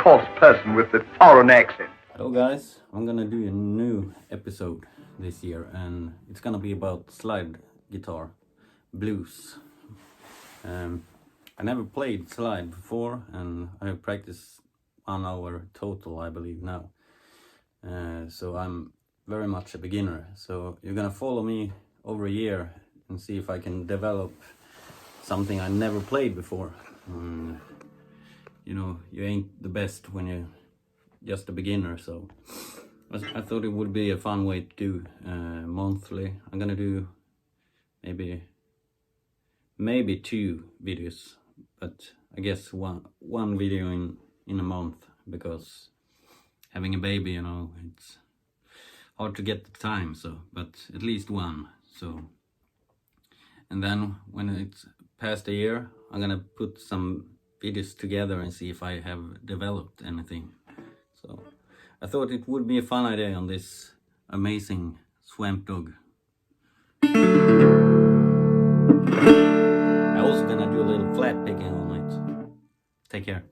coarse person with the foreign accent. Hello guys, I'm gonna do a new episode this year and it's gonna be about slide guitar, blues. I never played slide before and I have practiced 1 hour total, I believe now. So I'm very much a beginner. So you're gonna follow me over a year and see if I can develop something I never played before. You know, you ain't the best when you're just a beginner, so I thought it would be a fun way to do monthly. I'm gonna do maybe 2 videos, but I guess one video in a month, because having a baby, you know, it's hard to get the time, so but at least one. So, and then when it's past a year, I'm gonna put some videos together and see if I have developed anything. So I thought it would be a fun idea on this amazing swamp dog. I also gonna do a little flat picking on it. Take care.